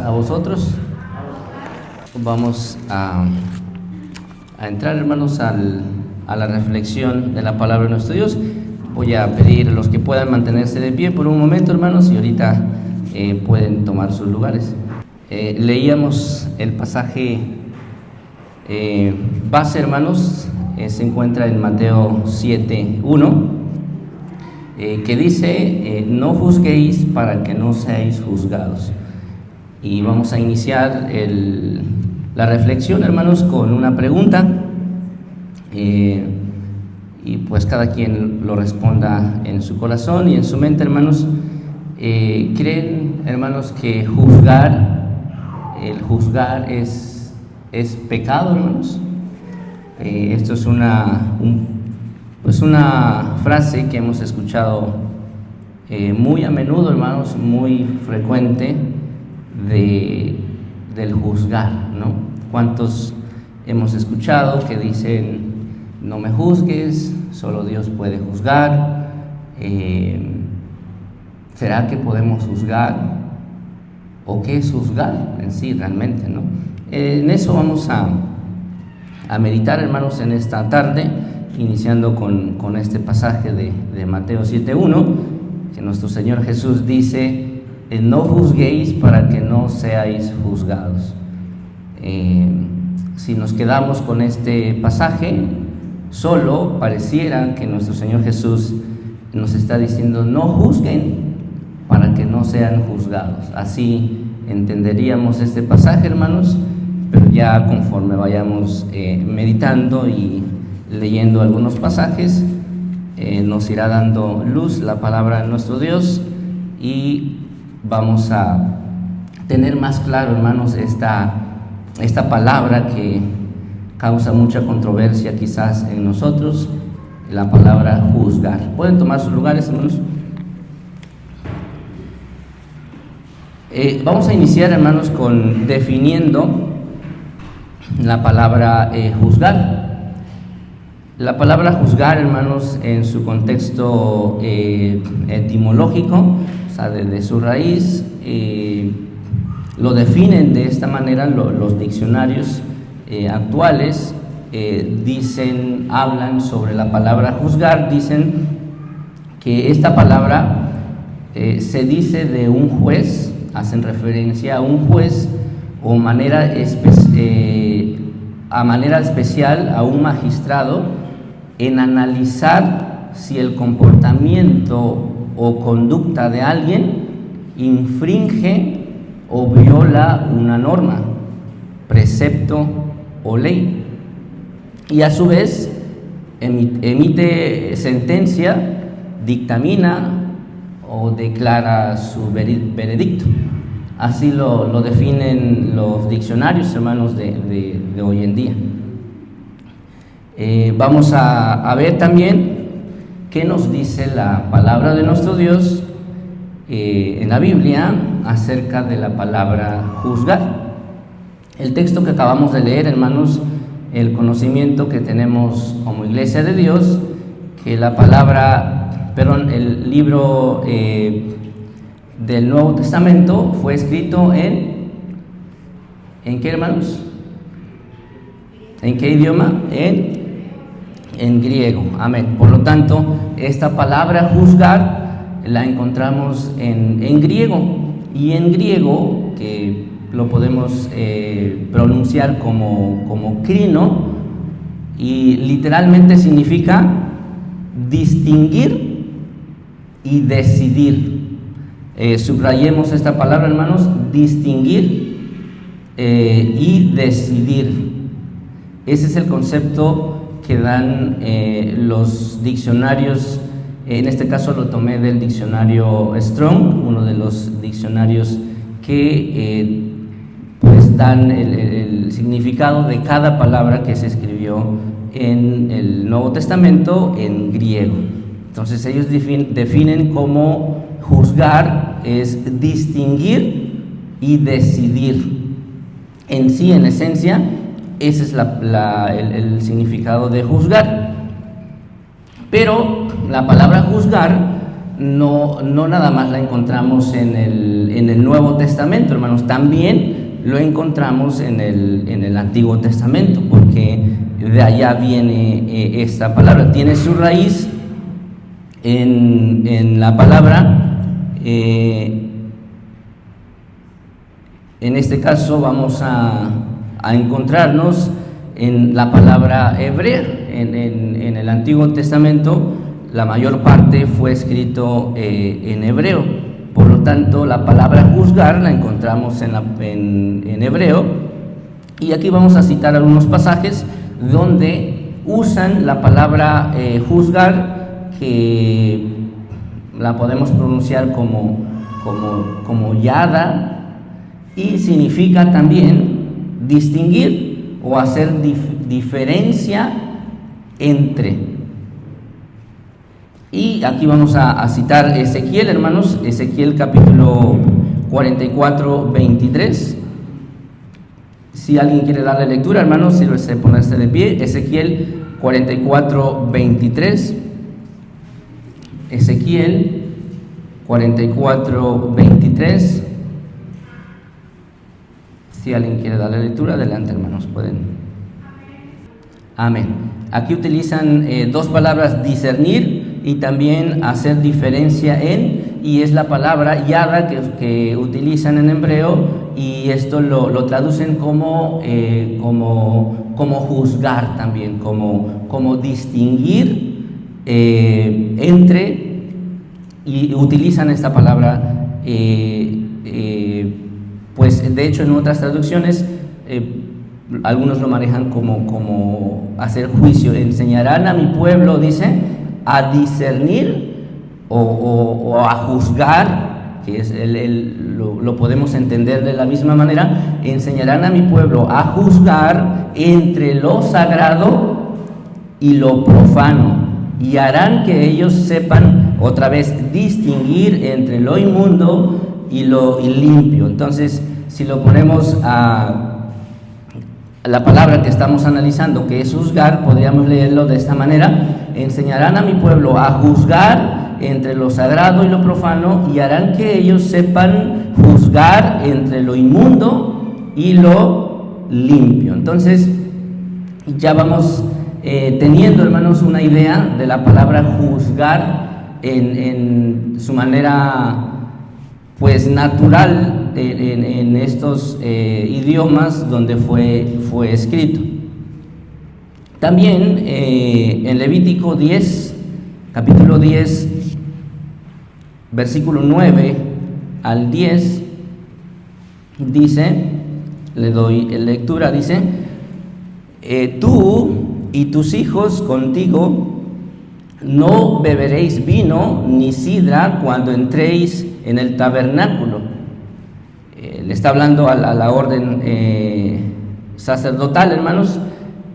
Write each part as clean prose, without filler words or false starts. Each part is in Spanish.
a vosotros. Vamos a entrar, hermanos, a la reflexión de la palabra de nuestro Dios. Voy a pedir a los que puedan mantenerse de pie por un momento, hermanos, y ahorita pueden tomar sus lugares. Leíamos el pasaje base, hermanos, se encuentra en Mateo 7:1, que dice, no juzguéis para que no seáis juzgados. Y vamos a iniciar la reflexión, hermanos, con una pregunta, y pues cada quien lo responda en su corazón y en su mente, hermanos. ¿Creen, hermanos, que el juzgar es pecado, hermanos? Esto es una frase que hemos escuchado muy a menudo, hermanos, muy frecuente, del juzgar, ¿no? ¿Cuántos hemos escuchado que dicen, no me juzgues, solo Dios puede juzgar? ¿Será que podemos juzgar? ¿O qué es juzgar en sí realmente, no? En eso vamos a meditar, hermanos, en esta tarde, iniciando con este pasaje de Mateo 7:1, que nuestro Señor Jesús dice, no juzguéis para que no seáis juzgados. Si nos quedamos con este pasaje, solo pareciera que nuestro Señor Jesús nos está diciendo, no juzguen para que no sean juzgados. Así entenderíamos este pasaje, hermanos, pero ya conforme vayamos meditando y leyendo algunos pasajes, nos irá dando luz la palabra de nuestro Dios y vamos a tener más claro, hermanos, esta palabra que causa mucha controversia quizás en nosotros, la palabra juzgar. ¿Pueden tomar sus lugares, hermanos? Vamos a iniciar, hermanos, con definiendo la palabra juzgar. La palabra juzgar, hermanos, en su contexto etimológico, o sea, de su raíz, lo definen de esta manera los diccionarios actuales. Hablan sobre la palabra juzgar, dicen que esta palabra se dice de un juez, hacen referencia a un juez o manera especial a un magistrado en analizar si el comportamiento o conducta de alguien infringe o viola una norma, precepto o ley, y a su vez emite sentencia, dictamina o declara su veredicto. Así lo definen los diccionarios, hermanos, de hoy en día. Vamos a ver también qué nos dice la palabra de nuestro Dios en la Biblia acerca de la palabra juzgar. El texto que acabamos de leer, hermanos, el conocimiento que tenemos como Iglesia de Dios, que el libro del Nuevo Testamento fue escrito ¿en qué, hermanos? ¿En qué idioma? En griego. Amén. Por lo tanto, esta palabra juzgar la encontramos en griego, y en griego, que lo podemos pronunciar como krino, y literalmente significa distinguir y decidir. Subrayemos esta palabra, hermanos, distinguir y decidir. Ese es el concepto que dan los diccionarios. En este caso lo tomé del diccionario Strong, uno de los diccionarios que pues dan el significado de cada palabra que se escribió en el Nuevo Testamento en griego. Entonces ellos definen como juzgar es distinguir y decidir. En sí, en esencia, ese es el significado de juzgar. Pero la palabra juzgar no nada más la encontramos en el Nuevo Testamento, hermanos, también lo encontramos en el Antiguo Testamento, porque de allá viene esta palabra. Tiene su raíz en la palabra, en este caso vamos a encontrarnos en la palabra hebrea. En el Antiguo Testamento la mayor parte fue escrito en hebreo, por lo tanto la palabra juzgar la encontramos en hebreo, y aquí vamos a citar algunos pasajes donde usan la palabra juzgar, que la podemos pronunciar como yada, y significa también distinguir o hacer diferencia entre. Y aquí vamos a citar Ezequiel, hermanos, Ezequiel capítulo 44, 23. Si alguien quiere darle lectura, hermanos, sírvese ponerse de pie. Ezequiel 44, 23. Ezequiel 44, 23. Si alguien quiere darle lectura, adelante, hermanos, pueden. Amén. Aquí utilizan dos palabras, discernir y también hacer diferencia en, y es la palabra yada que utilizan en hebreo, y esto lo traducen como juzgar también, como distinguir entre, y utilizan esta palabra, pues de hecho en otras traducciones algunos lo manejan como hacer juicio. Enseñarán a mi pueblo, dice, a discernir o a juzgar, que es lo podemos entender de la misma manera. Enseñarán a mi pueblo a juzgar entre lo sagrado y lo profano, y harán que ellos sepan otra vez distinguir entre lo inmundo y lo limpio. Entonces, si lo ponemos a la palabra que estamos analizando, que es juzgar, podríamos leerlo de esta manera: enseñarán a mi pueblo a juzgar entre lo sagrado y lo profano, y harán que ellos sepan juzgar entre lo inmundo y lo limpio. Entonces, ya vamos teniendo, hermanos, una idea de la palabra juzgar en su manera pues natural en estos idiomas donde fue escrito. También en Levítico 10, capítulo 10, versículo 9 al 10, dice, le doy lectura, dice: tú y tus hijos contigo no beberéis vino ni sidra cuando entréis en el tabernáculo. Le está hablando a la orden sacerdotal, hermanos.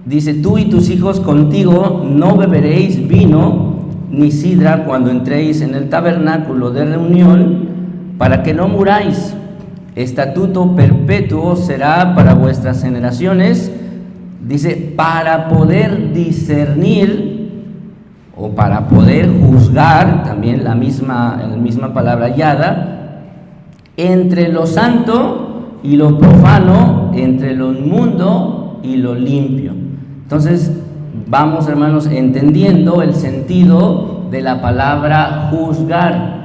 Dice: tú y tus hijos contigo no beberéis vino ni sidra cuando entréis en el tabernáculo de reunión, para que no muráis. Estatuto perpetuo será para vuestras generaciones. Dice, para poder discernir o para poder juzgar, también la misma palabra yada, entre lo santo y lo profano, entre lo inmundo y lo limpio. Entonces, vamos, hermanos, entendiendo el sentido de la palabra juzgar.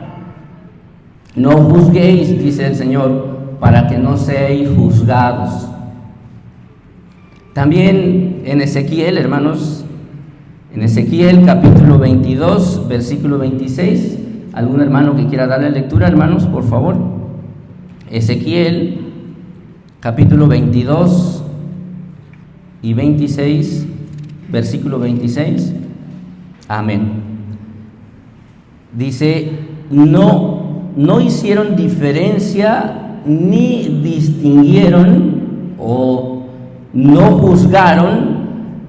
No juzguéis, dice el Señor, para que no seáis juzgados. También en Ezequiel, hermanos, en Ezequiel capítulo 22, versículo 26, ¿algún hermano que quiera darle lectura, hermanos, por favor? Ezequiel capítulo 22 y 26, versículo 26, amén. Dice: no hicieron diferencia ni distinguieron o no juzgaron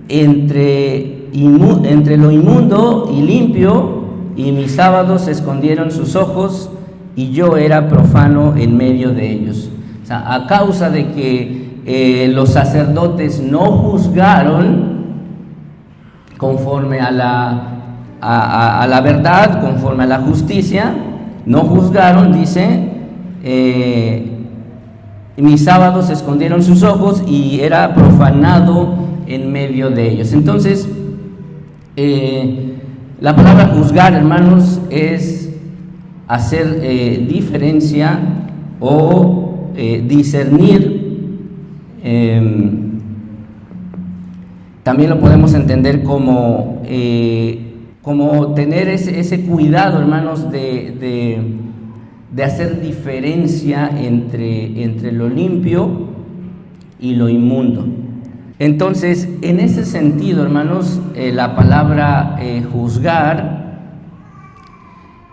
entre lo inmundo y limpio, y mis sábados se escondieron sus ojos, y yo era profano en medio de ellos. O sea, a causa de que los sacerdotes no juzgaron conforme a a la verdad, conforme a la justicia, no juzgaron, dice, mis sábados escondieron sus ojos y era profanado en medio de ellos. Entonces, la palabra juzgar, hermanos, es hacer diferencia o discernir. También lo podemos entender como tener ese cuidado, hermanos, de hacer diferencia entre lo limpio y lo inmundo. Entonces, en ese sentido, hermanos, la palabra juzgar,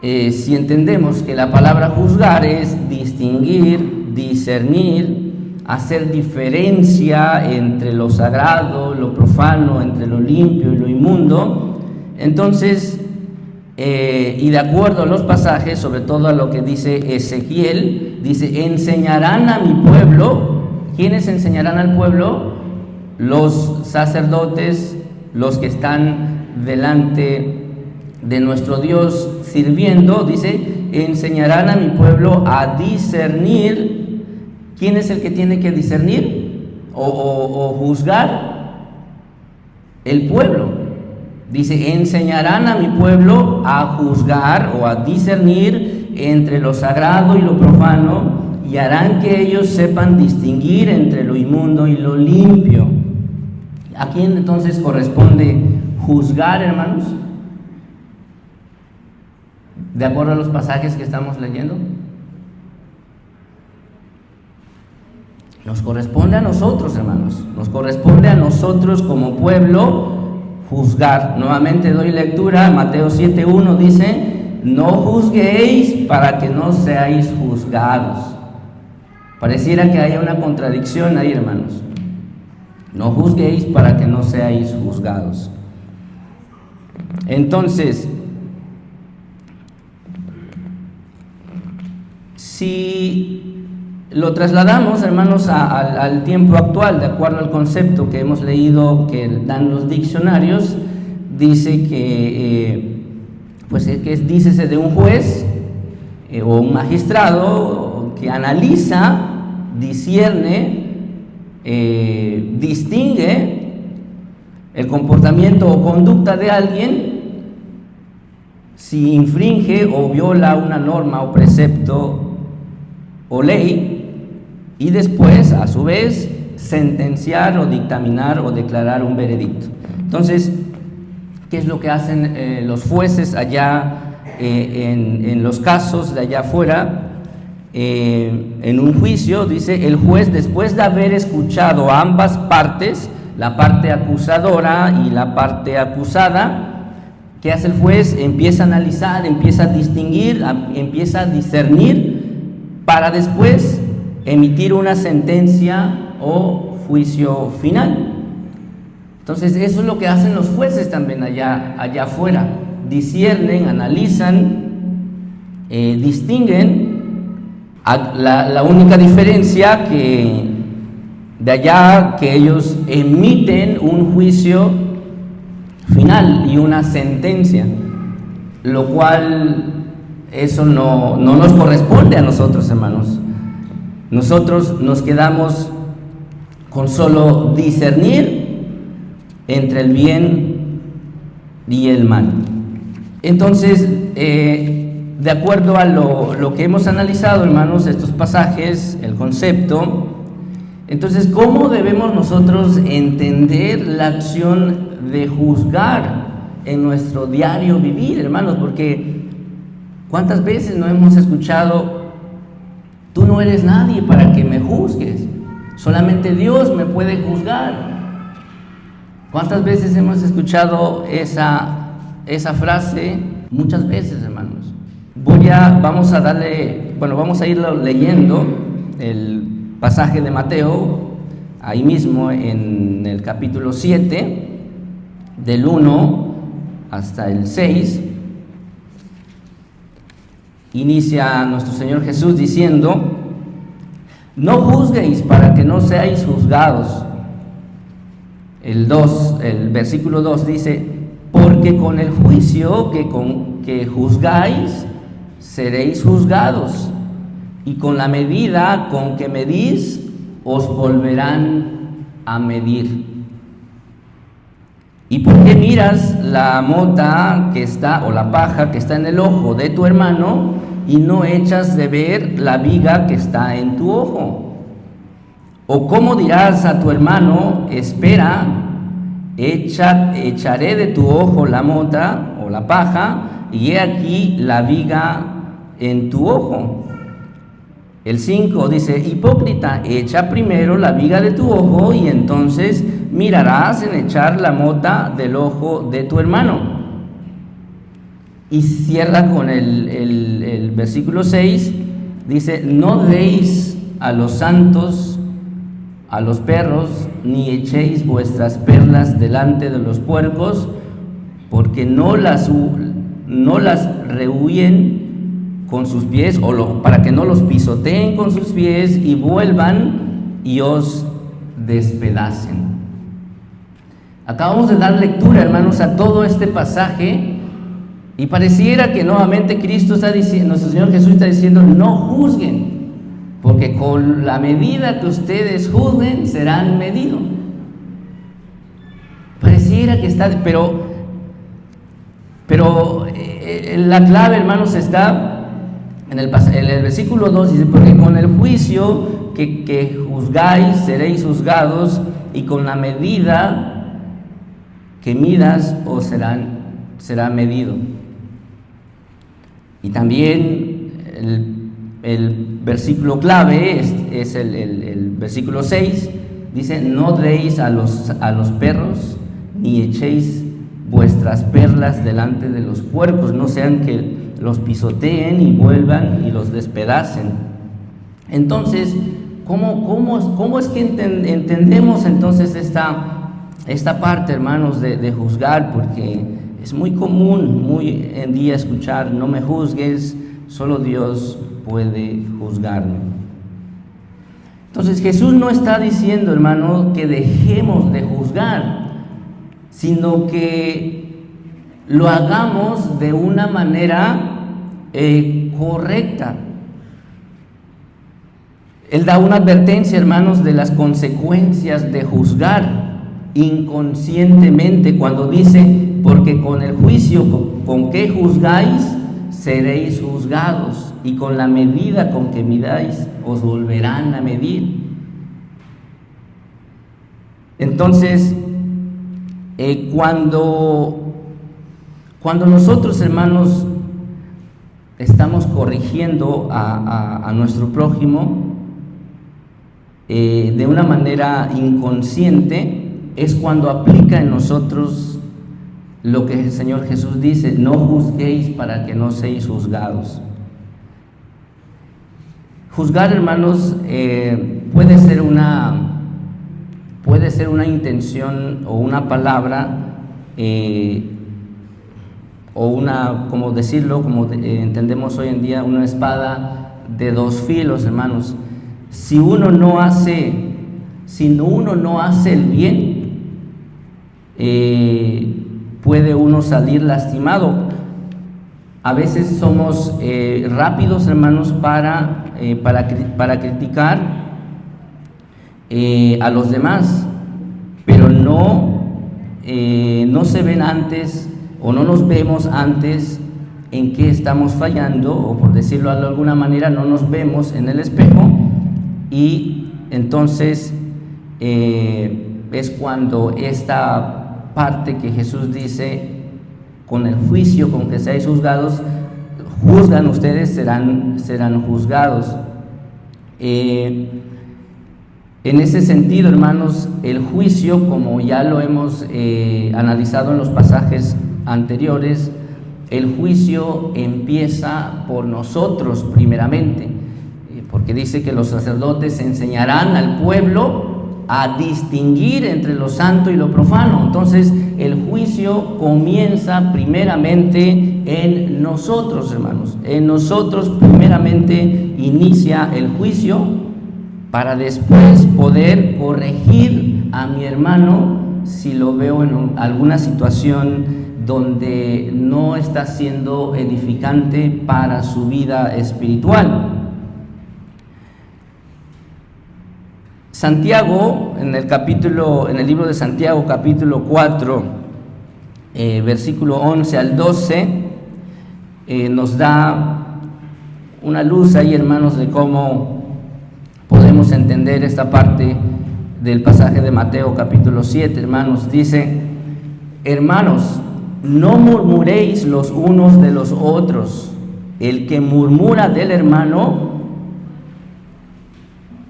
si entendemos que la palabra juzgar es distinguir, discernir, hacer diferencia entre lo sagrado, lo profano, entre lo limpio y lo inmundo, entonces, y de acuerdo a los pasajes, sobre todo a lo que dice Ezequiel, dice, enseñarán a mi pueblo. ¿Quiénes enseñarán al pueblo? Los sacerdotes, los que están delante de nuestro Dios sirviendo, dice, enseñarán a mi pueblo a discernir. ¿Quién es el que tiene que discernir o juzgar? El pueblo. Dice, enseñarán a mi pueblo a juzgar o a discernir entre lo sagrado y lo profano, y harán que ellos sepan distinguir entre lo inmundo y lo limpio. ¿A quién entonces corresponde juzgar, hermanos? De acuerdo a los pasajes que estamos leyendo. Nos corresponde a nosotros, hermanos. Nos corresponde a nosotros como pueblo juzgar. Nuevamente doy lectura. Mateo 7:1 dice, no juzguéis para que no seáis juzgados. Pareciera que haya una contradicción ahí, hermanos. No juzguéis para que no seáis juzgados. Entonces, si lo trasladamos, hermanos, al tiempo actual, de acuerdo al concepto que hemos leído, que dan los diccionarios, dice que, dícese de un juez o un magistrado que analiza, discierne, distingue el comportamiento o conducta de alguien si infringe o viola una norma o precepto o ley, y después, a su vez, sentenciar o dictaminar o declarar un veredicto. Entonces, ¿qué es lo que hacen los jueces allá en los casos de allá afuera? En un juicio, dice, el juez, después de haber escuchado a ambas partes, la parte acusadora y la parte acusada, ¿qué hace el juez? Empieza a analizar, empieza a distinguir, empieza a discernir, para después emitir una sentencia o juicio final. Entonces, eso es lo que hacen los jueces también allá afuera. Disciernen, analizan, distinguen. La única diferencia que de allá, que ellos emiten un juicio final y una sentencia, lo cual eso no nos corresponde a nosotros, hermanos. Nosotros nos quedamos con solo discernir entre el bien y el mal. Entonces, de acuerdo a lo que hemos analizado, hermanos, estos pasajes, el concepto, entonces, ¿cómo debemos nosotros entender la acción de juzgar en nuestro diario vivir, hermanos? Porque ¿cuántas veces no hemos escuchado, tú no eres nadie para que me juzgues, solamente Dios me puede juzgar? ¿Cuántas veces hemos escuchado esa frase? Muchas veces, hermanos. Vamos a irlo leyendo el pasaje de Mateo, ahí mismo en el capítulo 7, del 1 hasta el 6. Inicia nuestro Señor Jesús diciendo, no juzguéis para que no seáis juzgados. El versículo 2 dice, porque con el juicio que juzgáis, seréis juzgados, y con la medida con que medís, os volverán a medir. ¿Y por qué miras la mota que está, o la paja que está en el ojo de tu hermano, y no echas de ver la viga que está en tu ojo? ¿O cómo dirás a tu hermano, espera, echaré de tu ojo la mota o la paja, y he aquí la viga en tu ojo? El 5 dice, hipócrita, echa primero la viga de tu ojo, y entonces mirarás en echar la mota del ojo de tu hermano. Y cierra con el versículo 6, dice, no deis a los santos, a los perros, ni echéis vuestras perlas delante de los puercos, porque no las rehuyen con sus pies, para que no los pisoteen con sus pies y vuelvan y os despedacen. Acabamos de dar lectura, hermanos, a todo este pasaje, y pareciera que nuevamente Cristo está diciendo, nuestro Señor Jesús está diciendo, no juzguen, porque con la medida que ustedes juzguen serán medidos. Pareciera que está, pero la clave, hermanos, está en el versículo 2, dice, porque con el juicio que juzgáis seréis juzgados, y con la medida que midas os será medido. Y también el versículo clave es el versículo 6, dice, no deis a los perros, ni echéis vuestras perlas delante de los puercos, no sean que los pisoteen y vuelvan y los despedacen. Entonces, ¿cómo es que entendemos entonces esta parte, hermanos, de juzgar? Porque es muy común, muy en día escuchar, no me juzgues, solo Dios puede juzgarme. Entonces Jesús no está diciendo, hermano, que dejemos de juzgar, sino que lo hagamos de una manera correcta. Él da una advertencia, hermanos, de las consecuencias de juzgar inconscientemente, cuando dice, porque con el juicio con que juzgáis, seréis juzgados, y con la medida con que midáis, os volverán a medir. Entonces, cuando nosotros, hermanos, estamos corrigiendo a nuestro prójimo de una manera inconsciente, es cuando aplica en nosotros lo que el Señor Jesús dice, no juzguéis para que no seáis juzgados. Juzgar, hermanos, puede ser una intención o una palabra, o una, como decirlo, como entendemos hoy en día, una espada de dos filos, hermanos. Si uno no hace el bien, puede uno salir lastimado. A veces somos rápidos, hermanos, para criticar a los demás, pero no se ven antes, o no nos vemos antes en qué estamos fallando, o por decirlo de alguna manera, no nos vemos en el espejo, y entonces es cuando esta parte que Jesús dice, con el juicio con que seáis juzgados, juzgan ustedes, serán juzgados. En ese sentido, hermanos, el juicio, como ya lo hemos analizado en los pasajes anteriores, el juicio empieza por nosotros primeramente, porque dice que los sacerdotes enseñarán al pueblo a distinguir entre lo santo y lo profano. Entonces el juicio comienza primeramente en nosotros, hermanos. En nosotros primeramente inicia el juicio, para después poder corregir a mi hermano si lo veo en alguna situación donde no está siendo edificante para su vida espiritual. Santiago, en el libro de Santiago, capítulo 4, versículo 11 al 12, nos da una luz ahí, hermanos, de cómo podemos entender esta parte del pasaje de Mateo capítulo 7, hermanos. Dice: hermanos, no murmuréis los unos de los otros. El que murmura del hermano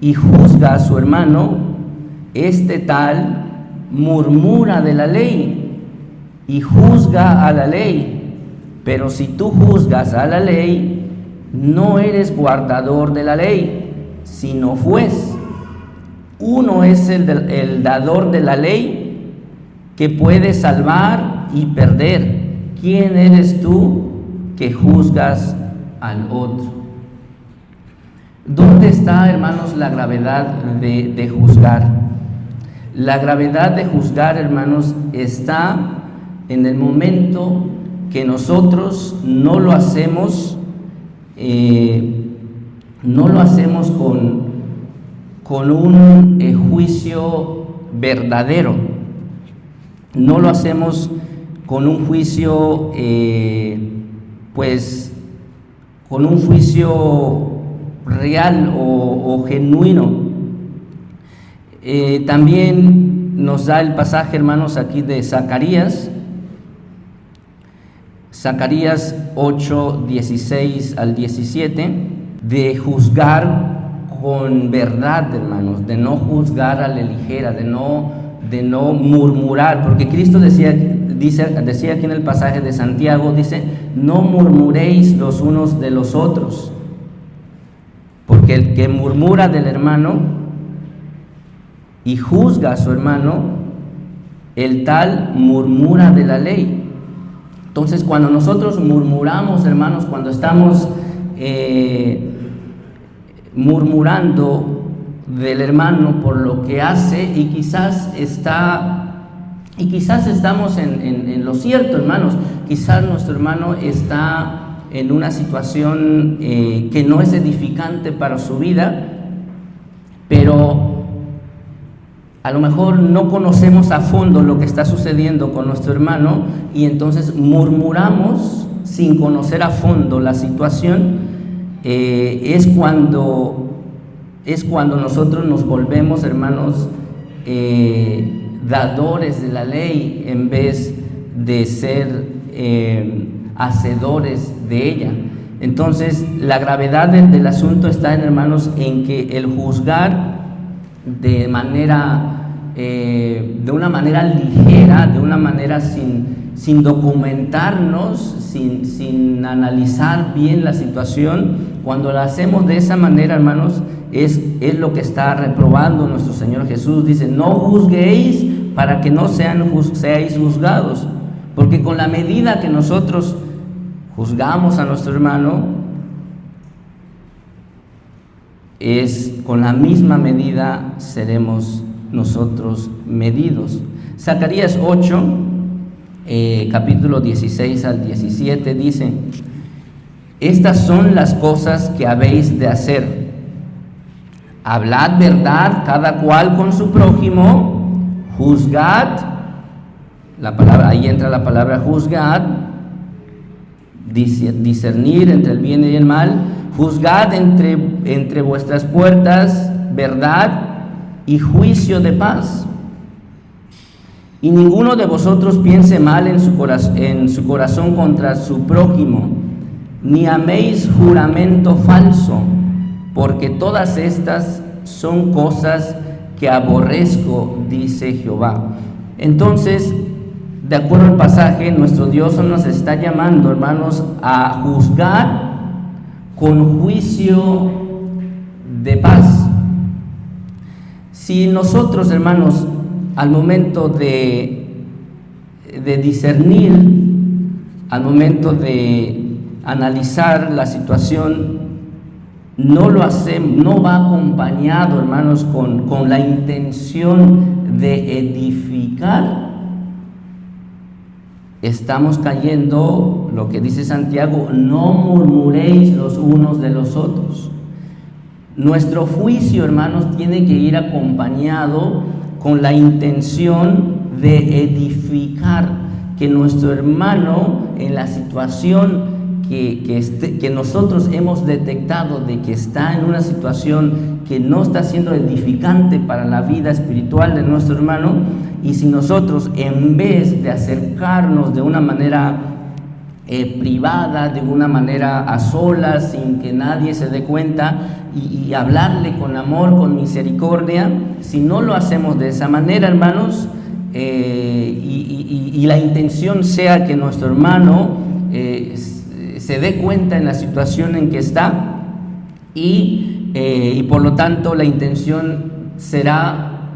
y juzga a su hermano, este tal murmura de la ley y juzga a la ley. Pero si tú juzgas a la ley, no eres guardador de la ley, sino juez. Uno es el dador de la ley, que puede salvar y perder. ¿Quién eres tú que juzgas al otro? ¿Dónde está, hermanos, la gravedad de juzgar? La gravedad de juzgar, hermanos, está en el momento que nosotros no lo hacemos con un juicio verdadero. No lo hacemos con un juicio, con un juicio real o genuino. También nos da el pasaje, hermanos, aquí de Zacarías 8, 16 al 17, de juzgar con verdad, hermanos, de no juzgar a la ligera, de no murmurar, porque Cristo decía aquí en el pasaje de Santiago, dice: no murmuréis los unos de los otros, porque el que murmura del hermano y juzga a su hermano, el tal murmura de la ley. Entonces, cuando nosotros murmuramos, hermanos, cuando estamos murmurando del hermano por lo que hace, y quizás estamos en lo cierto, hermanos, quizás nuestro hermano está en una situación que no es edificante para su vida, pero a lo mejor no conocemos a fondo lo que está sucediendo con nuestro hermano, y entonces murmuramos sin conocer a fondo la situación. Es cuando nosotros nos volvemos, hermanos, dadores de la ley en vez de ser hacedores de ella. Entonces, la gravedad del asunto está, hermanos, en que el juzgar de una manera ligera, de una manera sin documentarnos, sin analizar bien la situación, cuando la hacemos de esa manera, hermanos, es lo que está reprobando nuestro Señor Jesús. Dice: no juzguéis para que no seáis juzgados, porque con la medida que nosotros juzgamos a nuestro hermano, con la misma medida seremos nosotros medidos. Zacarías 8, capítulo 16 al 17 dice: estas son las cosas que habéis de hacer. Hablad verdad cada cual con su prójimo, juzgad, ahí entra la palabra juzgad, discernir entre el bien y el mal. Juzgad entre vuestras puertas verdad y juicio de paz. Y ninguno de vosotros piense mal en su corazón contra su prójimo, ni améis juramento falso, porque todas estas son cosas que aborrezco, dice Jehová. Entonces, de acuerdo al pasaje, nuestro Dios nos está llamando, hermanos, a juzgar con juicio de paz. Si nosotros, hermanos, al momento de discernir, al momento de analizar la situación, no lo hacemos, no va acompañado, hermanos, con la intención de edificar, estamos cayendo, lo que dice Santiago, no murmuréis los unos de los otros. Nuestro juicio, hermanos, tiene que ir acompañado con la intención de edificar, que nuestro hermano en la situación que nosotros hemos detectado de que está en una situación que no está siendo edificante para la vida espiritual de nuestro hermano, y si nosotros, en vez de acercarnos de una manera privada, de una manera a solas, sin que nadie se dé cuenta, y hablarle con amor, con misericordia, si no lo hacemos de esa manera, hermanos, y la intención sea que nuestro hermano se dé cuenta en la situación en que está, y por lo tanto la intención será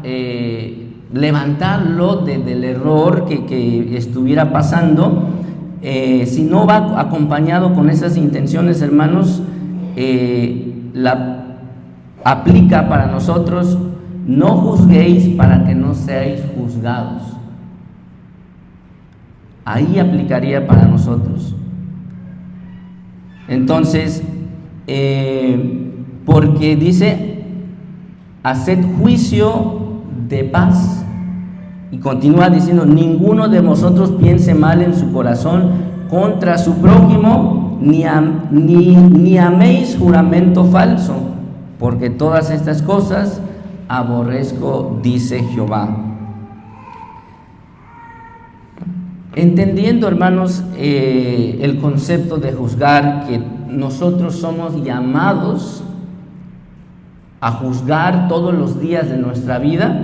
levantarlo del error que estuviera pasando. Si no va acompañado con esas intenciones, hermanos, la aplica para nosotros: no juzguéis para que no seáis juzgados. Ahí aplicaría para nosotros. Entonces, porque dice: haced juicio de paz. Y continúa diciendo: ninguno de vosotros piense mal en su corazón contra su prójimo, ni améis juramento falso, porque todas estas cosas aborrezco, dice Jehová. Entendiendo, hermanos, el concepto de juzgar, que nosotros somos llamados a juzgar todos los días de nuestra vida,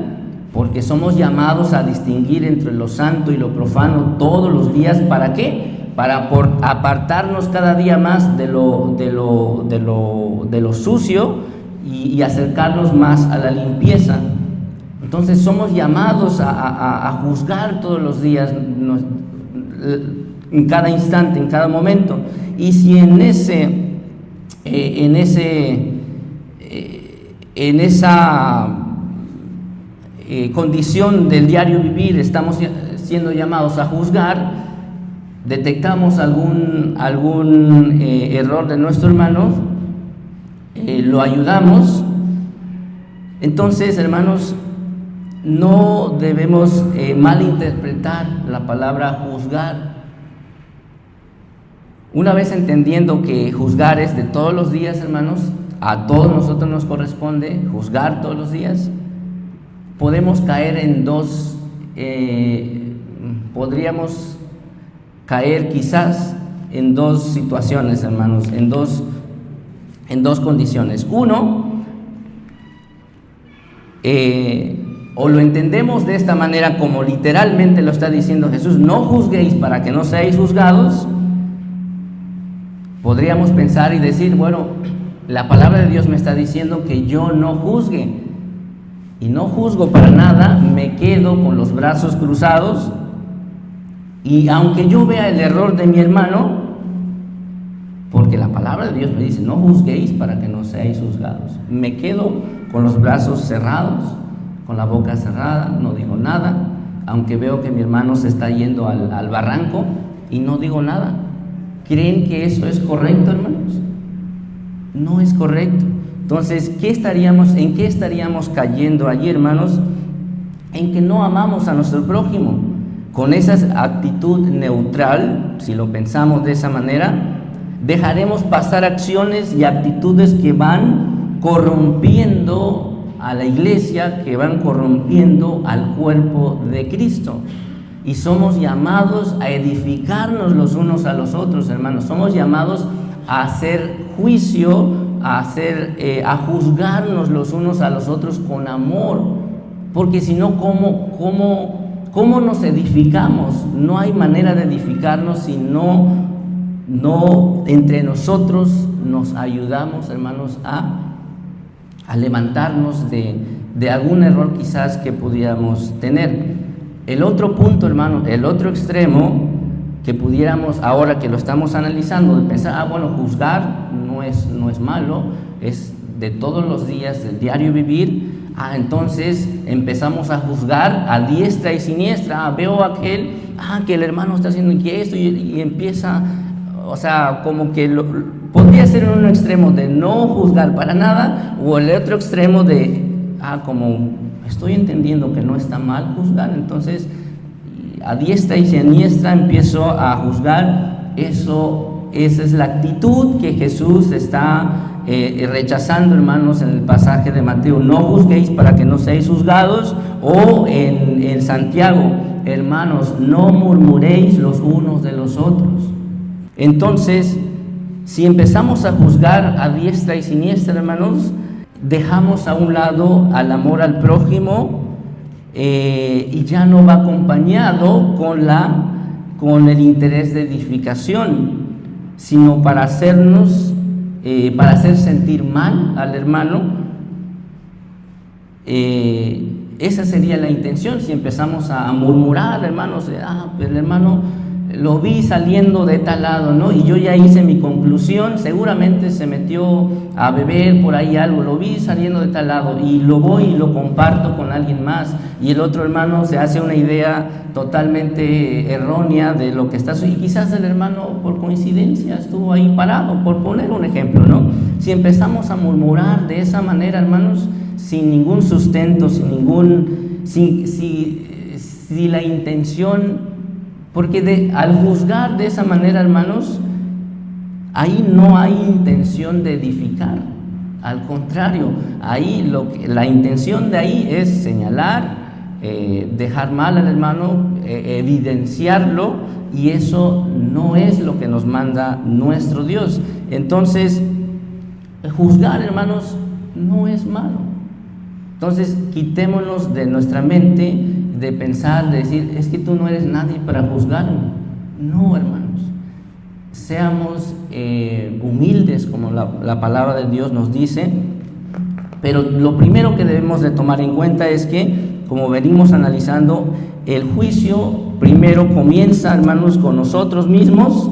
porque somos llamados a distinguir entre lo santo y lo profano todos los días. ¿Para qué? Para apartarnos cada día más de lo sucio y acercarnos más a la limpieza. Entonces somos llamados a juzgar todos los días, en cada instante, en cada momento. Y si en esa condición del diario vivir estamos siendo llamados a juzgar, detectamos algún error de nuestro hermano, lo ayudamos. Entonces, hermanos, no debemos malinterpretar la palabra juzgar. Una vez entendiendo que juzgar es de todos los días, hermanos, a todos nosotros nos corresponde juzgar todos los días, podemos caer en dos, podríamos caer quizás en dos situaciones, hermanos, en dos condiciones. Uno, o lo entendemos de esta manera, como literalmente lo está diciendo Jesús: no juzguéis para que no seáis juzgados. Podríamos pensar y decir: bueno, la palabra de Dios me está diciendo que yo no juzgue, y no juzgo para nada, me quedo con los brazos cruzados, y aunque yo vea el error de mi hermano, porque la palabra de Dios me dice: no juzguéis para que no seáis juzgados, me quedo con los brazos cerrados, con la boca cerrada, no digo nada, aunque veo que mi hermano se está yendo al barranco, y no digo nada. ¿Creen que eso es correcto, hermanos? No es correcto. Entonces, ¿en qué estaríamos cayendo allí, hermanos? En que no amamos a nuestro prójimo. Con esa actitud neutral, si lo pensamos de esa manera, dejaremos pasar acciones y actitudes que van corrompiendo a la iglesia, que van corrompiendo al cuerpo de Cristo. Y somos llamados a edificarnos los unos a los otros, hermanos. Somos llamados a hacer juicio, a juzgarnos los unos a los otros con amor, porque si no, ¿cómo nos edificamos? No hay manera de edificarnos si no entre nosotros nos ayudamos, hermanos, a levantarnos de algún error quizás que pudiéramos tener. El otro punto, hermano, el otro extremo que pudiéramos, ahora que lo estamos analizando, de pensar: bueno, juzgar no es malo, es de todos los días, del diario vivir. Entonces empezamos a juzgar a diestra y siniestra. Veo a aquel que el hermano está haciendo esto y empieza, o sea, como que podría ser en un extremo de no juzgar para nada, o el otro extremo de, como estoy entendiendo que no está mal juzgar, entonces a diestra y siniestra empiezo a juzgar. Esa es la actitud que Jesús está rechazando, hermanos, en el pasaje de Mateo. No juzguéis para que no seáis juzgados, o en Santiago, hermanos, no murmuréis los unos de los otros. Entonces, si empezamos a juzgar a diestra y siniestra, hermanos, dejamos a un lado al amor al prójimo, y ya no va acompañado con el interés de edificación, sino para hacer sentir mal al hermano. Esa sería la intención. Si empezamos a murmurar, hermanos, pues el hermano lo vi saliendo de tal lado, ¿no? Y yo ya hice mi conclusión, seguramente se metió a beber por ahí algo, lo vi saliendo de tal lado, y lo voy y lo comparto con alguien más, y el otro hermano se hace una idea totalmente errónea de lo que está, y quizás el hermano por coincidencia estuvo ahí parado, por poner un ejemplo, ¿no? Si empezamos a murmurar de esa manera, hermanos, sin ningún sustento, si la intención, porque al juzgar de esa manera, hermanos, ahí no hay intención de edificar. Al contrario, ahí la intención de ahí es señalar, dejar mal al hermano, evidenciarlo, y eso no es lo que nos manda nuestro Dios. Entonces, juzgar, hermanos, no es malo. Entonces, quitémonos de nuestra mente de pensar, de decir, es que tú no eres nadie para juzgarme. No, hermanos, seamos humildes, como la palabra de Dios nos dice. Pero lo primero que debemos de tomar en cuenta es que, como venimos analizando, el juicio primero comienza, hermanos, con nosotros mismos.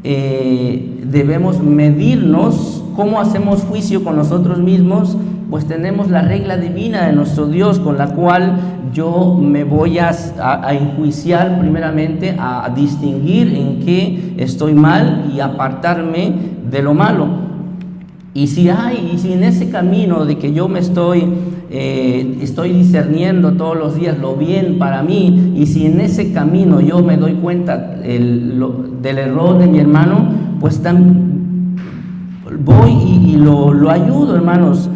Debemos medirnos. ¿Cómo hacemos juicio con nosotros mismos? Pues tenemos la regla divina de nuestro Dios, con la cual yo me voy a enjuiciar primeramente, a distinguir en qué estoy mal y apartarme de lo malo. Y si en ese camino de que yo me estoy discerniendo todos los días lo bien para mí, y si en ese camino yo me doy cuenta del error de mi hermano, pues voy y lo ayudo, hermanos.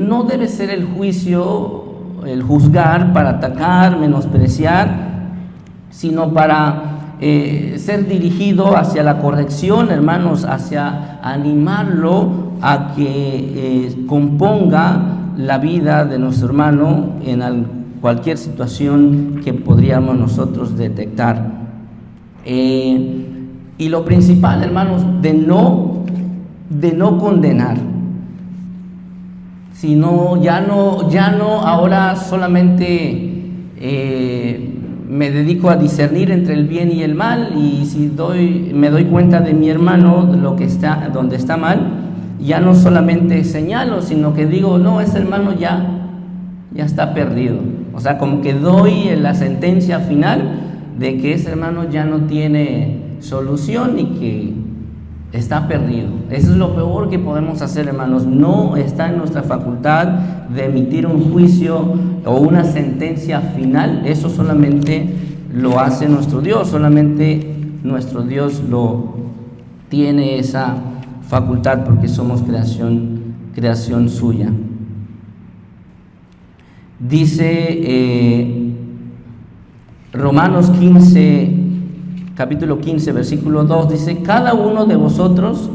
No debe ser el juicio, el juzgar para atacar, menospreciar, sino para ser dirigido hacia la corrección, hermanos, hacia animarlo a que componga la vida de nuestro hermano en cualquier situación que podríamos nosotros detectar. Y lo principal, hermanos, de no condenar, sino ya no ahora solamente me dedico a discernir entre el bien y el mal, y si me doy cuenta de mi hermano donde está mal, ya no solamente señalo, sino que digo, no, ese hermano ya está perdido. O sea, como que doy la sentencia final de que ese hermano ya no tiene solución y que está perdido. Eso es lo peor que podemos hacer, hermanos. No está en nuestra facultad de emitir un juicio o una sentencia final. Eso solamente lo hace nuestro Dios. Solamente nuestro Dios lo tiene esa facultad, porque somos creación suya. Dice Romanos 15, capítulo 15, versículo 2, dice: cada uno de vosotros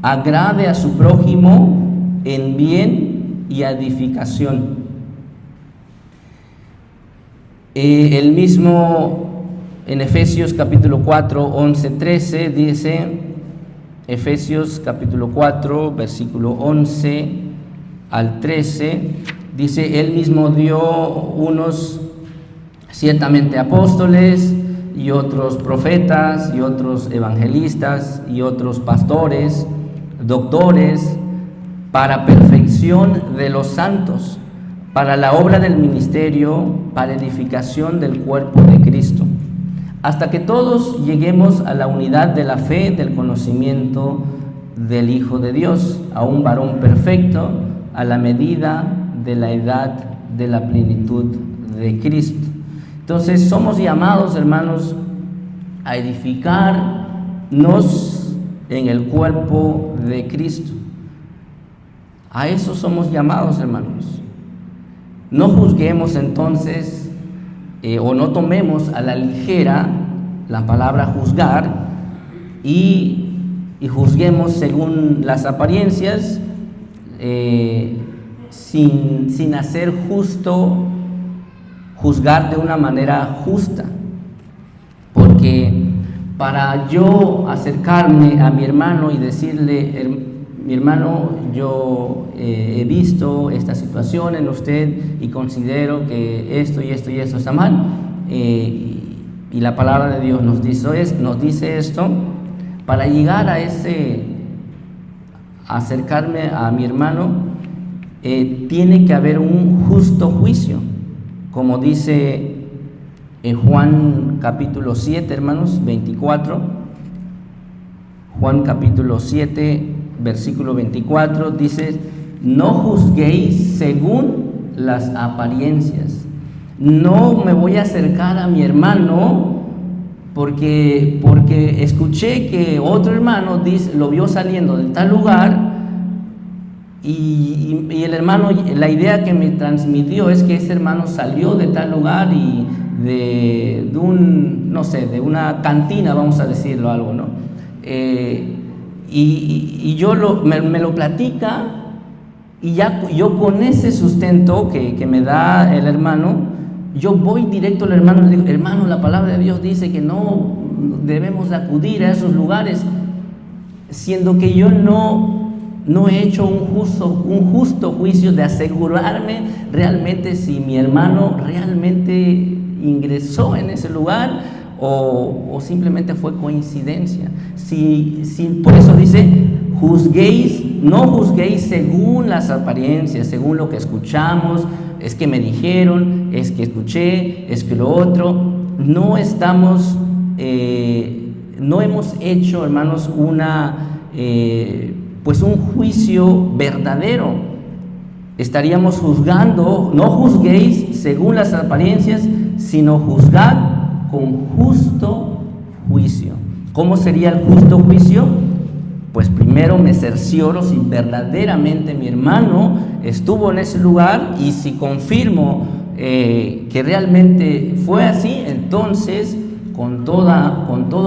agrade a su prójimo en bien y edificación. El mismo en Efesios capítulo 4, 11, 13 dice, Efesios capítulo 4, versículo 11 al 13, dice: él mismo dio unos ciertamente apóstoles, y otros profetas, y otros evangelistas, y otros pastores, doctores, para perfección de los santos, para la obra del ministerio, para edificación del cuerpo de Cristo, hasta que todos lleguemos a la unidad de la fe, del conocimiento del Hijo de Dios, a un varón perfecto, a la medida de la edad de la plenitud de Cristo. Entonces somos llamados, hermanos, a edificarnos en el cuerpo de Cristo. A eso somos llamados, hermanos. No juzguemos entonces, o no tomemos a la ligera la palabra juzgar y juzguemos según las apariencias, sin hacer juzgar de una manera justa. Porque para yo acercarme a mi hermano y decirle, mi hermano, yo he visto esta situación en usted y considero que esto y esto y esto está mal, y la palabra de Dios nos dice esto, para llegar a acercarme a mi hermano, tiene que haber un justo juicio, como dice en Juan capítulo 7, hermanos, 24. Juan capítulo 7, versículo 24, dice: no juzguéis según las apariencias. No me voy a acercar a mi hermano porque escuché que otro hermano lo vio saliendo de tal lugar, y el hermano, la idea que me transmitió es que ese hermano salió de tal lugar y de una cantina, vamos a decirlo algo, ¿no? Y me lo platica, y ya yo con ese sustento que me da el hermano, yo voy directo al hermano y le digo: hermano, la palabra de Dios dice que no debemos acudir a esos lugares, siendo que yo no he hecho un justo juicio de asegurarme realmente si mi hermano realmente ingresó en ese lugar o simplemente fue coincidencia. Por eso dice: no juzguéis según las apariencias, según lo que escuchamos, es que me dijeron, es que escuché, es que lo otro. No hemos hecho, hermanos, un juicio verdadero. Estaríamos juzgando. No juzguéis según las apariencias, sino juzgad con justo juicio. ¿Cómo sería el justo juicio? Pues primero me cercioro si verdaderamente mi hermano estuvo en ese lugar, y si confirmo que realmente fue así, entonces con todo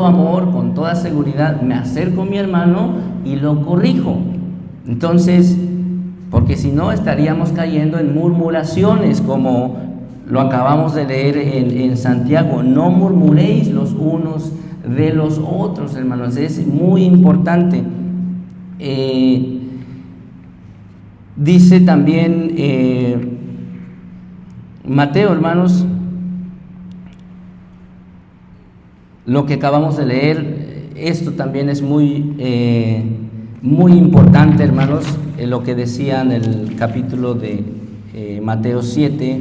amor, con toda seguridad, me acerco a mi hermano y lo corrijo. Entonces, porque si no estaríamos cayendo en murmuraciones, como lo acabamos de leer en Santiago: no murmuréis los unos de los otros, hermanos. Es muy importante. Dice también Mateo, hermanos, lo que acabamos de leer, esto también es muy importante, hermanos, lo que decía en el capítulo de Mateo 7,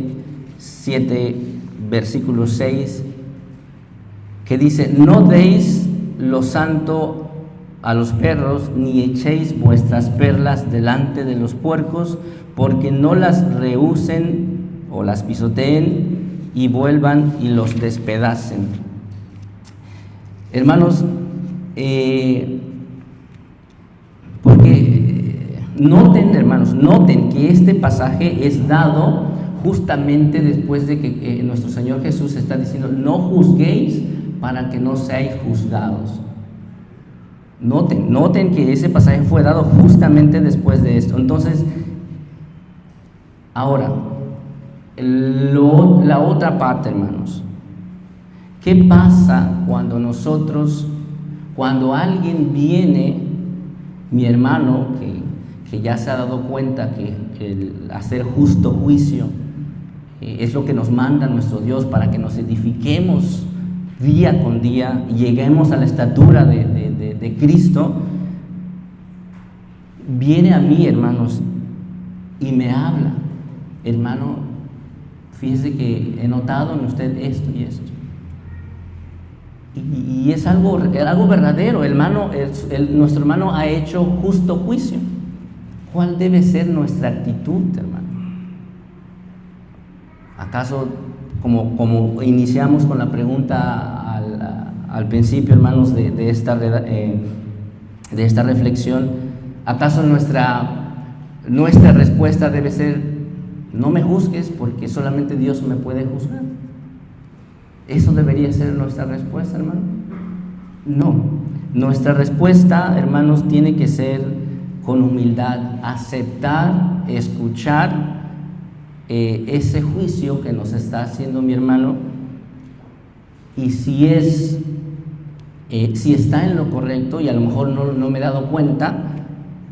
versículo 6, que dice: no deis lo santo a los perros, ni echéis vuestras perlas delante de los puercos, porque no las rehúsen o las pisoteen y vuelvan y los despedacen. Hermanos, porque noten que este pasaje es dado justamente después de que nuestro Señor Jesús está diciendo: no juzguéis para que no seáis juzgados. Noten que ese pasaje fue dado justamente después de esto. Entonces, ahora, la otra parte, hermanos. ¿Qué pasa cuando alguien viene, mi hermano, que ya se ha dado cuenta que el hacer justo juicio es lo que nos manda nuestro Dios para que nos edifiquemos día con día y lleguemos a la estatura de Cristo? Viene a mí, hermanos, y me habla: hermano, fíjese que he notado en usted esto y esto. Y es algo verdadero. Nuestro hermano ha hecho justo juicio. ¿Cuál debe ser nuestra actitud, hermano? ¿Acaso, como iniciamos con la pregunta al principio, hermanos, de esta reflexión, ¿acaso nuestra respuesta debe ser: no me juzgues porque solamente Dios me puede juzgar? ¿Eso debería ser nuestra respuesta, hermano? No. Nuestra respuesta, hermanos, tiene que ser con humildad, aceptar, escuchar ese juicio que nos está haciendo mi hermano, y si está en lo correcto, y a lo mejor no me he dado cuenta,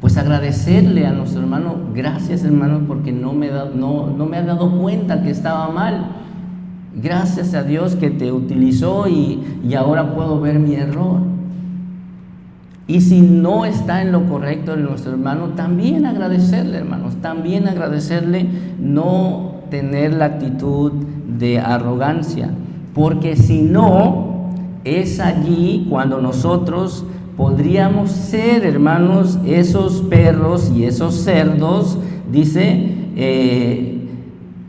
pues agradecerle a nuestro hermano: gracias, hermano, porque no me ha dado cuenta que estaba mal. Gracias a Dios que te utilizó y ahora puedo ver mi error. Y si no está en lo correcto de nuestro hermano, también agradecerle, hermanos, también agradecerle, no tener la actitud de arrogancia, porque si no, es allí cuando nosotros podríamos ser, hermanos, esos perros y esos cerdos, dice,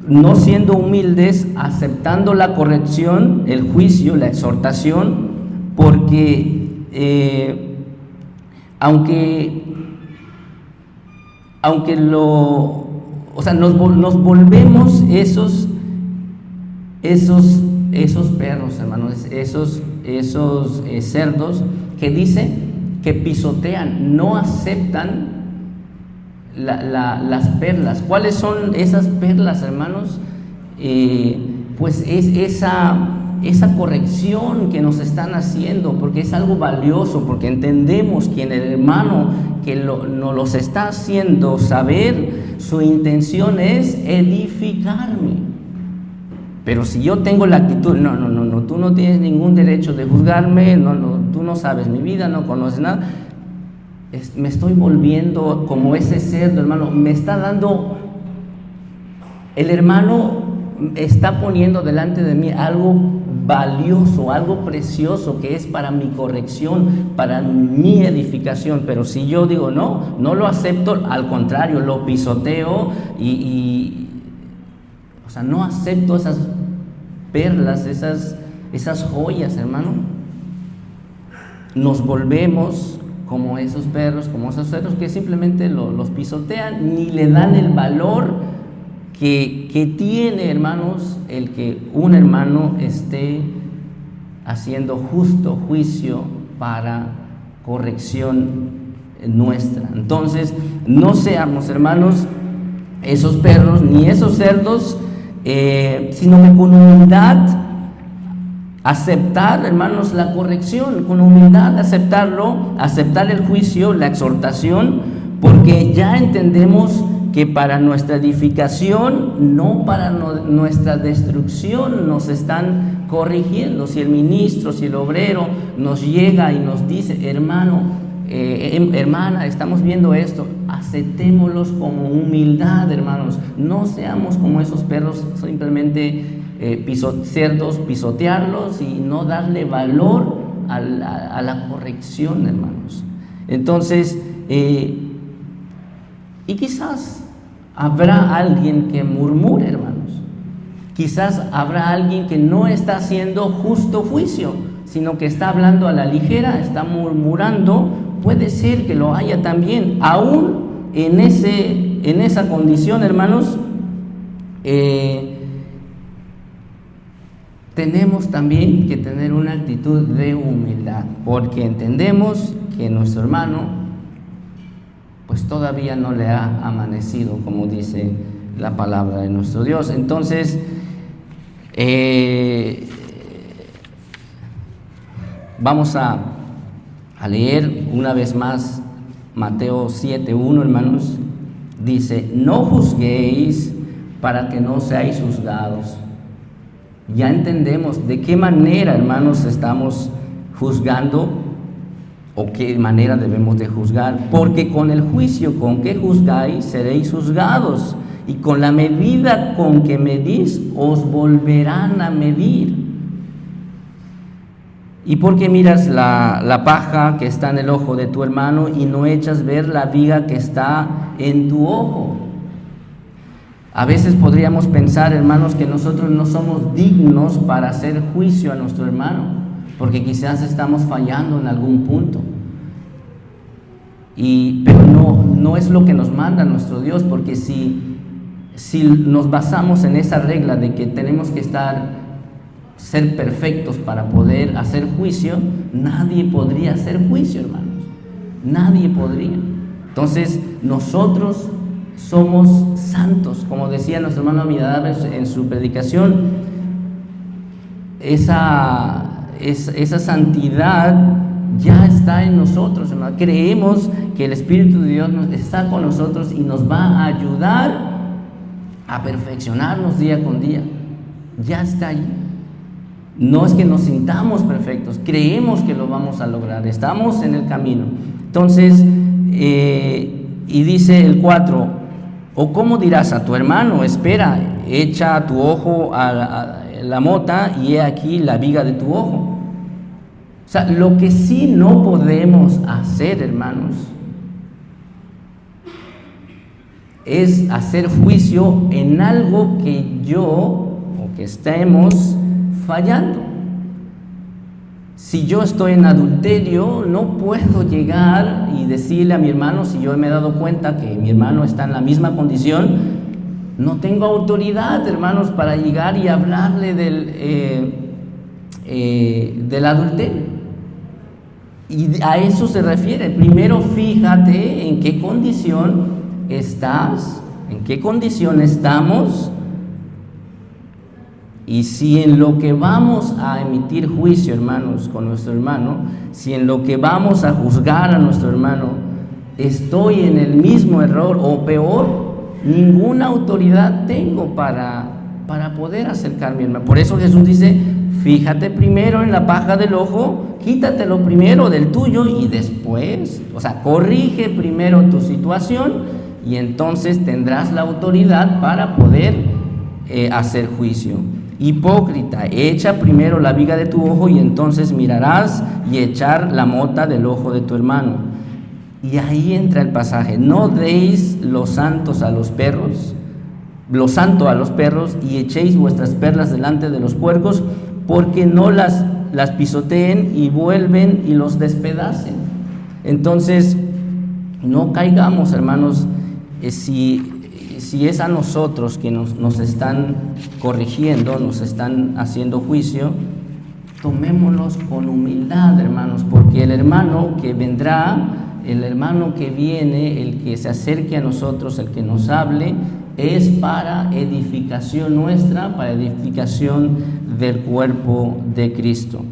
no siendo humildes, aceptando la corrección, el juicio, la exhortación, porque aunque nos volvemos esos perros, hermanos, esos cerdos que dice que pisotean, no aceptan las perlas. ¿Cuáles son esas perlas, hermanos? Pues es esa corrección que nos están haciendo, porque es algo valioso, porque entendemos que el hermano que nos los está haciendo saber, su intención es edificarme. Pero si yo tengo la actitud: no, tú no tienes ningún derecho de juzgarme, tú no sabes mi vida, no conoces nada, me estoy volviendo como ese cerdo, hermano. El hermano está poniendo delante de mí algo valioso, algo precioso, que es para mi corrección, para mi edificación. Pero si yo digo no lo acepto, al contrario, lo pisoteo no acepto esas perlas, esas joyas, hermano, nos volvemos como esos perros, como esos cerdos que simplemente los pisotean, ni le dan el valor que tiene, hermanos, el que un hermano esté haciendo justo juicio para corrección nuestra. Entonces, no seamos, hermanos, esos perros ni esos cerdos, sino que con humildad aceptar, hermanos, la corrección, con humildad aceptarlo, aceptar el juicio, la exhortación, porque ya entendemos que para nuestra edificación, no para nuestra destrucción, nos están corrigiendo. Si el ministro, si el obrero nos llega y nos dice: hermano, hermana, estamos viendo esto, aceptémoslos con humildad, hermanos. No seamos como esos perros, simplemente cerdos, pisotearlos y no darle valor a la corrección, hermanos. Entonces, y quizás habrá alguien que murmure, hermanos. Quizás habrá alguien que no está haciendo justo juicio, sino que está hablando a la ligera, está murmurando. Puede ser que lo haya también. Aún en esa condición, hermanos, tenemos también que tener una actitud de humildad, porque entendemos que nuestro hermano pues todavía no le ha amanecido, como dice la palabra de nuestro Dios. Entonces, vamos a leer una vez más Mateo 7:1, hermanos. Dice: no juzguéis para que no seáis juzgados. Ya entendemos de qué manera, hermanos, estamos juzgando, o qué manera debemos de juzgar, porque con el juicio con que juzgáis seréis juzgados, y con la medida con que medís os volverán a medir. ¿Y por qué miras la paja que está en el ojo de tu hermano y no echas ver la viga que está en tu ojo? A veces podríamos pensar, hermanos, que nosotros no somos dignos para hacer juicio a nuestro hermano, porque quizás estamos fallando en algún punto. Pero no es lo que nos manda nuestro Dios, porque si nos basamos en esa regla de que tenemos que ser perfectos para poder hacer juicio, nadie podría hacer juicio, hermanos. Nadie podría. Entonces, nosotros somos santos, como decía nuestro hermano Amidav en su predicación. Esa santidad ya está en nosotros, hermano. Creemos que el Espíritu de Dios está con nosotros y nos va a ayudar a perfeccionarnos día con día. Ya está allí. No es que nos sintamos perfectos, creemos que lo vamos a lograr, estamos en el camino. Entonces, y dice el 4, ¿o cómo dirás a tu hermano? Espera, echa a tu ojo a la mota y he aquí la viga de tu ojo. O sea, lo que sí no podemos hacer, hermanos, es hacer juicio en algo que que estemos fallando. Si yo estoy en adulterio, no puedo llegar y decirle a mi hermano, si yo me he dado cuenta que mi hermano está en la misma condición, no tengo autoridad, hermanos, para llegar y hablarle del adulterio. Y a eso se refiere. Primero fíjate en qué condición estás, en qué condición estamos, y si en lo que vamos a emitir juicio, hermanos, con nuestro hermano, si en lo que vamos a juzgar a nuestro hermano estoy en el mismo error o peor, ninguna autoridad tengo para poder acercarme, hermano. Por eso Jesús dice, fíjate primero en la paja del ojo, quítatelo primero del tuyo y después, corrige primero tu situación y entonces tendrás la autoridad para poder hacer juicio. Hipócrita, echa primero la viga de tu ojo y entonces mirarás y echar la mota del ojo de tu hermano. Y ahí entra el pasaje, no deis lo santo a los perros y echéis vuestras perlas delante de los puercos, porque no las pisoteen y vuelven y los despedacen. Entonces, no caigamos, hermanos, si es a nosotros que nos están corrigiendo, nos están haciendo juicio, tomémoslos con humildad, hermanos, porque el hermano que vendrá, el hermano que viene, el que se acerque a nosotros, el que nos hable, es para edificación nuestra, para edificación del cuerpo de Cristo.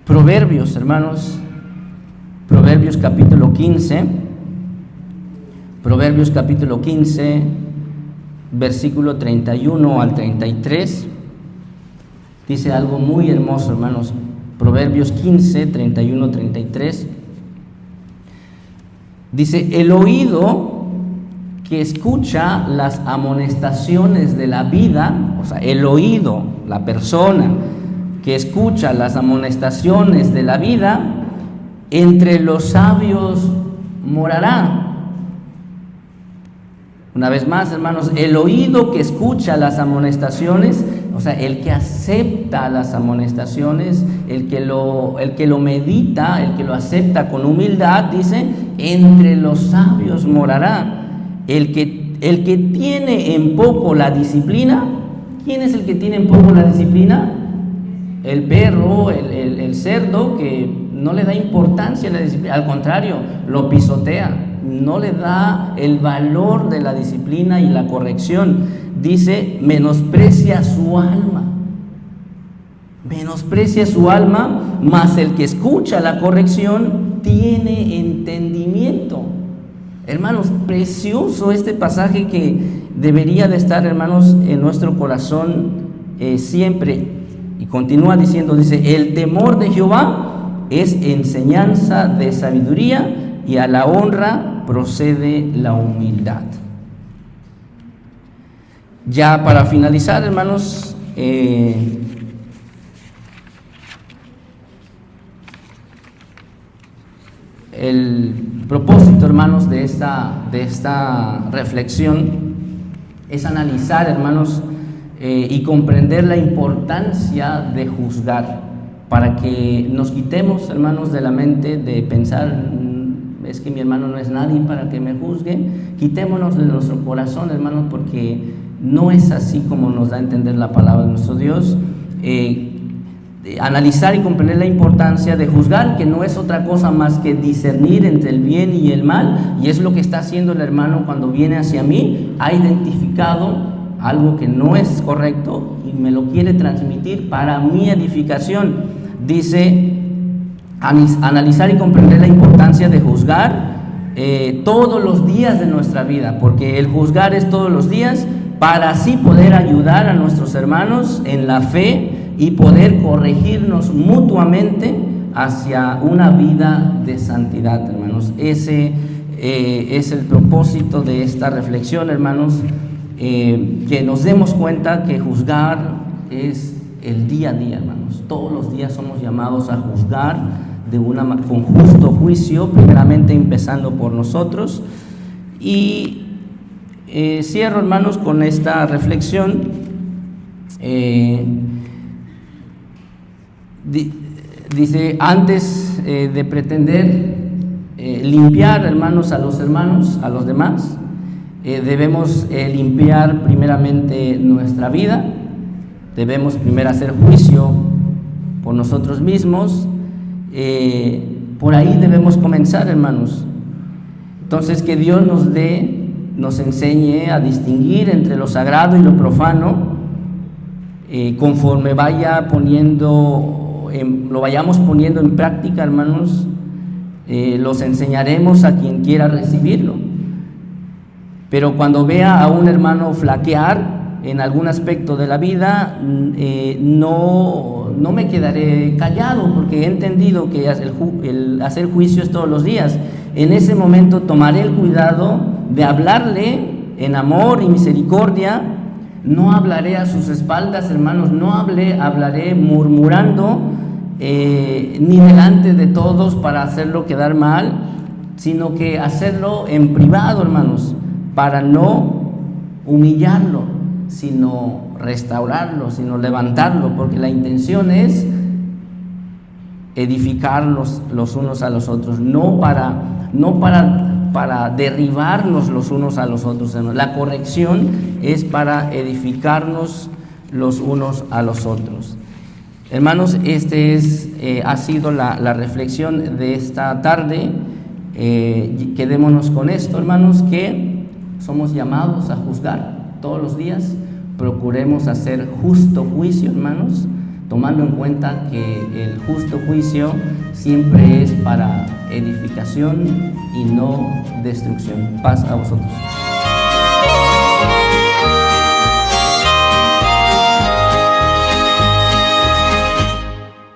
Proverbios, hermanos, Proverbios capítulo 15, versículo 31 al 33, dice algo muy hermoso, hermanos. Proverbios 15, 31, 33, dice, el oído que escucha las amonestaciones de la vida, el oído, la persona que escucha las amonestaciones de la vida, entre los sabios morará. Una vez más, hermanos, el oído que escucha las amonestaciones, el que acepta las amonestaciones, el que lo medita, el que lo acepta con humildad, dice, entre los sabios morará. El que tiene en poco la disciplina, ¿quién es el que tiene en poco la disciplina? El perro, el cerdo, que no le da importancia a la disciplina, al contrario, lo pisotea. No le da el valor de la disciplina y la corrección. Dice, menosprecia su alma, mas el que escucha la corrección tiene entendimiento. Hermanos, precioso este pasaje que debería de estar, hermanos, en nuestro corazón siempre. Y continúa diciendo, dice, el temor de Jehová es enseñanza de sabiduría, y a la honra procede la humildad. Ya para finalizar, hermanos, el propósito, hermanos, de esta reflexión es analizar, hermanos, y comprender la importancia de juzgar, para que nos quitemos, hermanos, de la mente de pensar, es que mi hermano no es nadie para que me juzgue. Quitémonos de nuestro corazón, hermanos, porque no es así como nos da a entender la palabra de nuestro Dios. Analizar y comprender la importancia de juzgar, que no es otra cosa más que discernir entre el bien y el mal, y es lo que está haciendo el hermano cuando viene hacia mí. Ha identificado algo que no es correcto y me lo quiere transmitir para mi edificación. Dice, analizar y comprender la importancia de juzgar todos los días de nuestra vida, porque el juzgar es todos los días, para así poder ayudar a nuestros hermanos en la fe y poder corregirnos mutuamente hacia una vida de santidad, hermanos. Ese es el propósito de esta reflexión, hermanos, que nos demos cuenta que juzgar es el día a día, hermanos. Todos los días somos llamados a juzgar con justo juicio, primeramente empezando por nosotros. Y cierro, hermanos, con esta reflexión. Dice, antes de pretender limpiar, hermanos, a los demás, debemos limpiar primeramente nuestra vida. Debemos primero hacer juicio por nosotros mismos. Por ahí debemos comenzar, hermanos. Entonces, que Dios nos enseñe a distinguir entre lo sagrado y lo profano, conforme lo vayamos poniendo en práctica, hermanos. Los enseñaremos a quien quiera recibirlo. Pero cuando vea a un hermano flaquear en algún aspecto de la vida, no me quedaré callado, porque he entendido que el hacer juicios todos los días. En ese momento tomaré el cuidado de hablarle en amor y misericordia. No hablaré a sus espaldas, hermanos, no hablaré murmurando, ni delante de todos para hacerlo quedar mal, sino que hacerlo en privado, hermanos, para no humillarlo, sino restaurarlo, sino levantarlo, porque la intención es edificarnos los unos a los otros, no para derribarnos los unos a los otros. La corrección es para edificarnos los unos a los otros. Hermanos, ha sido la reflexión de esta tarde. Quedémonos con esto, hermanos, que somos llamados a juzgar todos los días. Procuremos hacer justo juicio, hermanos, tomando en cuenta que el justo juicio siempre es para edificación y no destrucción. Paz a vosotros.